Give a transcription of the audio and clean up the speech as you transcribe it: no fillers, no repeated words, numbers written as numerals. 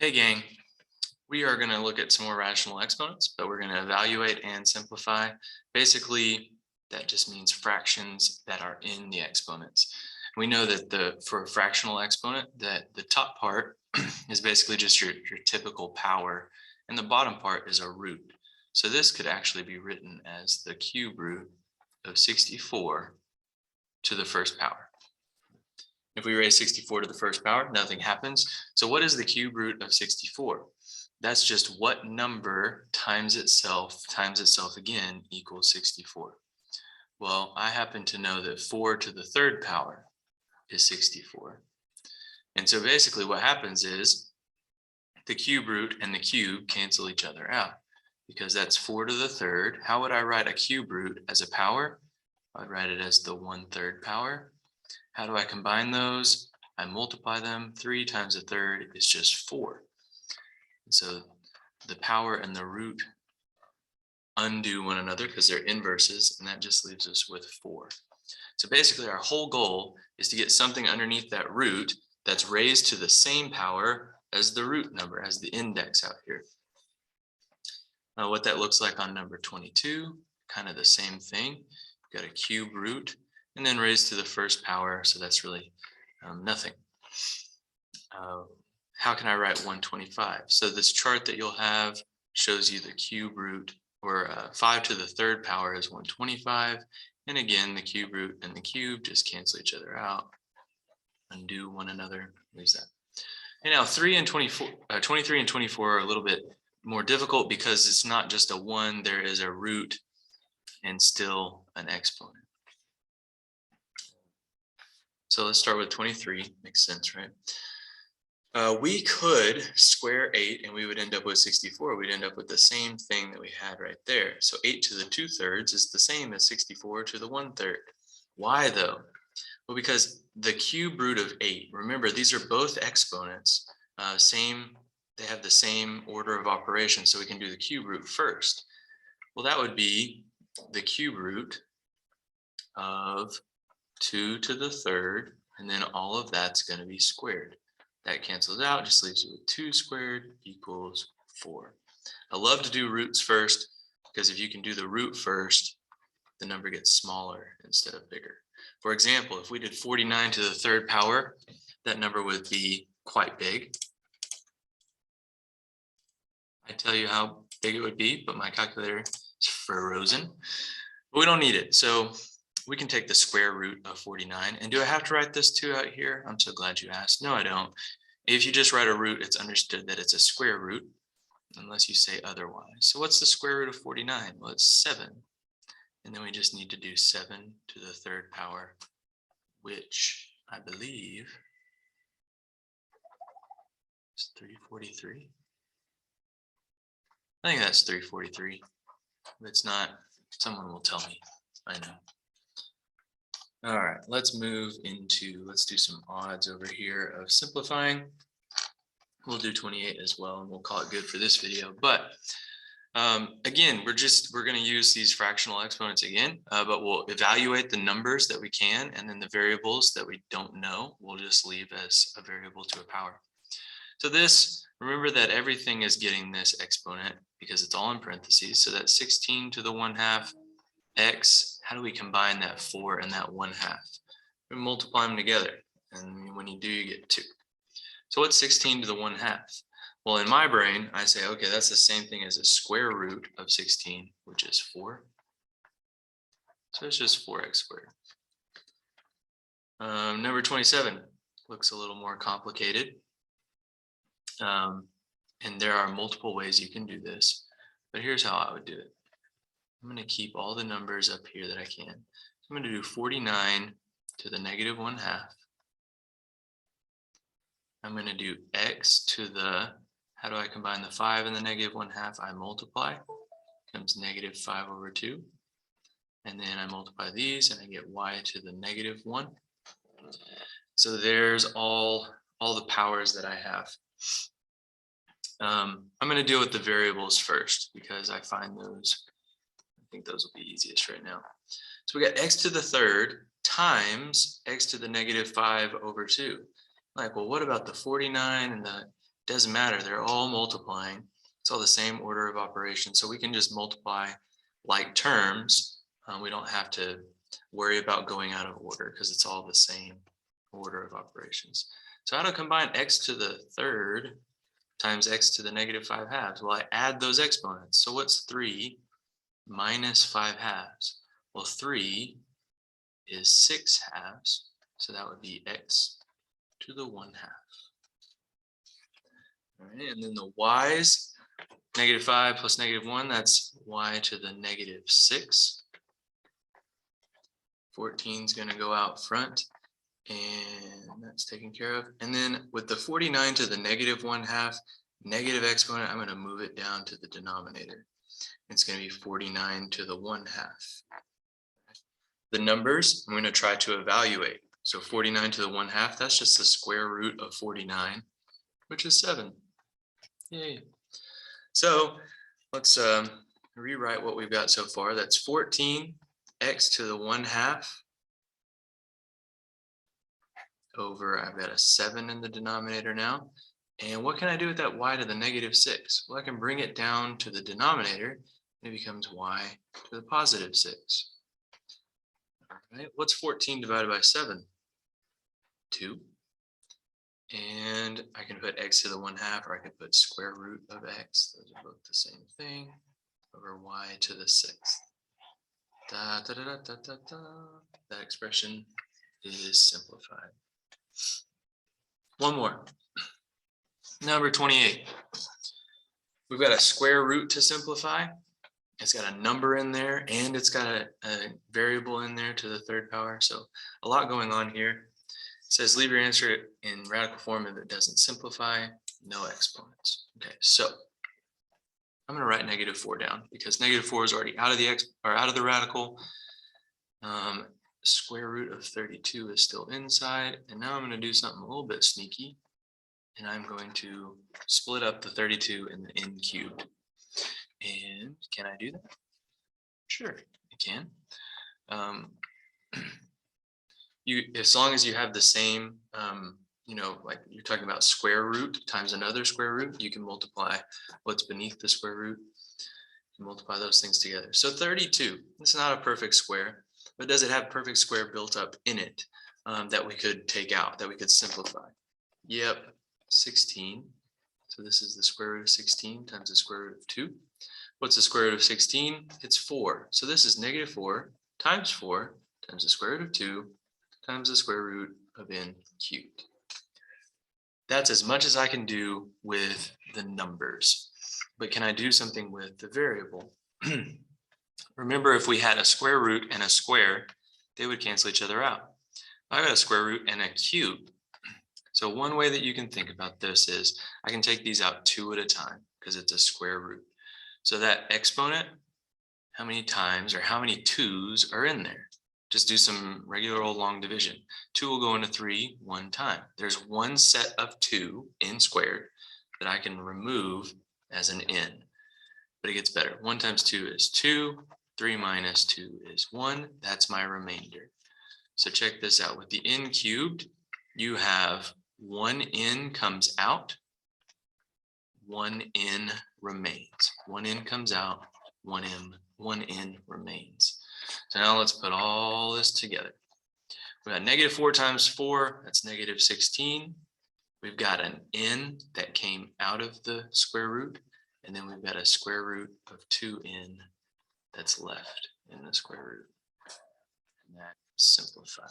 Hey gang, we are going to look at some more rational exponents, but we're going to evaluate and simplify. Basically, that just means fractions that are in the exponents. We know that for a fractional exponent, that the top part is basically just your typical power, and the bottom part is a root. So this could actually be written as the cube root of 64 to the first power. If we raise 64 to the first power, nothing happens. So what is the cube root of 64? That's just what number times itself again equals 64. Well, I happen to know that 4 to the third power is 64. And so basically what happens is the cube root and the cube cancel each other out because that's 4 to the third. How would I write a cube root as a power? I'd write it as the 1/3 power. How do I combine those? I multiply them. 3 times a third is just 4. And so the power and the root undo one another because they're inverses, and that just leaves us with 4. So basically our whole goal is to get something underneath that root that's raised to the same power as the root number, as the index out here. What that looks like on number 22, kind of the same thing. We've got a cube root and then raised to the first power, so that's really nothing. How can I write 125? So this chart that you'll have shows you the cube root, or 5 to the third power is 125. And again, the cube root and the cube just cancel each other out, undo one another, leaves that. And now 23 and 24 are a little bit more difficult because it's not just a 1, there is a root and still an exponent. So let's start with 23, makes sense, right? We could square 8 and we would end up with 64. We'd end up with the same thing that we had right there. So 8 to the 2/3 is the same as 64 to the 1/3. Why though? Well, because the cube root of 8, remember these are both exponents, they have the same order of operation, so we can do the cube root first. Well, that would be the cube root of 2 to the third, and then all of that's going to be squared. That cancels out, just leaves you with 2 squared equals 4. I love to do roots first because if you can do the root first, the number gets smaller instead of bigger. For example, if we did 49 to the third power, that number would be quite big. I tell you how big it would be, but my calculator is frozen. But we don't need it, so we can take the square root of 49. And do I have to write this 2 out here? I'm so glad you asked. No, I don't. If you just write a root, it's understood that it's a square root, unless you say otherwise. So what's the square root of 49? Well, it's 7. And then we just need to do 7 to the third power, which I believe is 343. I think that's 343. If it's not, someone will tell me. I know. All right, let's do some odds over here of simplifying. We'll do 28 as well, and we'll call it good for this video. But again, we're going to use these fractional exponents again, but we'll evaluate the numbers that we can, and then the variables that we don't know, we'll just leave as a variable to a power. So this, remember that everything is getting this exponent because it's all in parentheses. So that's 16 to the 1/2 x. How do we combine that 4 and that 1/2? We multiply them together, and when you do, you get 2. So what's 16 to the 1/2? Well, in my brain, I say, okay, that's the same thing as a square root of 16, which is 4. So it's just 4x squared. Number 27 looks a little more complicated. And there are multiple ways you can do this, but here's how I would do it. I'm going to keep all the numbers up here that I can. So I'm going to do 49 to the negative 1/2. I'm going to do x to the, how do I combine the 5 and the negative 1/2? I multiply, becomes negative 5/2. And then I multiply these and I get y to the negative 1. So there's all the powers that I have. I'm going to deal with the variables first because I find those, I think those will be easiest right now. So we got x to the third times x to the negative 5/2. Like, well, what about the 49 and the Doesn't matter, they're all multiplying. It's all the same order of operation. So we can just multiply like terms. We don't have to worry about going out of order because it's all the same order of operations. So how to combine x to the third times x to the negative 5 halves? Well, I add those exponents. So what's 3 minus 5 halves? Well, 3 is 6 halves. So that would be x to the 1 half. All right, and then the y's, negative 5 plus negative 1, that's y to the negative 6. 14 is going to go out front, and that's taken care of. And then with the 49 to the negative 1 half, negative exponent, I'm going to move it down to the denominator. It's going to be 49 to the 1 half. The numbers I'm going to try to evaluate. So 49 to the 1 half, that's just the square root of 49, which is 7. Yay. So let's rewrite what we've got so far. That's 14 x to the 1 half over, I've got a 7 in the denominator now. And what can I do with that y to the negative 6? Well, I can bring it down to the denominator, and it becomes y to the positive 6. All right, what's 14 divided by 7? 2. And I can put x to the 1 half, or I can put square root of x. Those are both the same thing, over y to the 6th. Da, da, da, da, da, da. That expression is simplified. One more. Number 28. We've got a square root to simplify. It's got a number in there, and it's got a variable in there to the third power. So a lot going on here. It says leave your answer in radical form if it doesn't simplify, no exponents. Okay, so I'm going to write negative 4 down because negative 4 is already out of the radical. Square root of 32 is still inside, and now I'm going to do something a little bit sneaky, and I'm going to split up the 32 in the n cubed. And can I do that? Sure, I can. As long as you have the same, like you're talking about square root times another square root, you can multiply what's beneath the square root. You can multiply those things together. So 32, it's not a perfect square, but does it have perfect square built up in it that we could take out, that we could simplify? Yep, 16. So this is the square root of 16 times the square root of 2. What's the square root of 16? It's 4. So this is negative 4 times the square root of 2 times the square root of n cubed. That's as much as I can do with the numbers. But can I do something with the variable? Remember, if we had a square root and a square, they would cancel each other out. I've got a square root and a cube. So one way that you can think about this is I can take these out 2 at a time because it's a square root. So that exponent, how many times or how many 2's are in there? Just do some regular old long division. 2 will go into 3 one time. There's one set of 2 n squared that I can remove as an n. But it gets better. 1 times 2 is 2. 3 minus 2 is 1. That's my remainder. So check this out. With the n cubed, you have 1 n comes out, 1 n remains. 1 n comes out, 1 n remains. So now let's put all this together. We got negative 4 times 4, that's negative 16. We've got an n that came out of the square root, and then we've got a square root of 2n that's left in the square root. And that is simplified.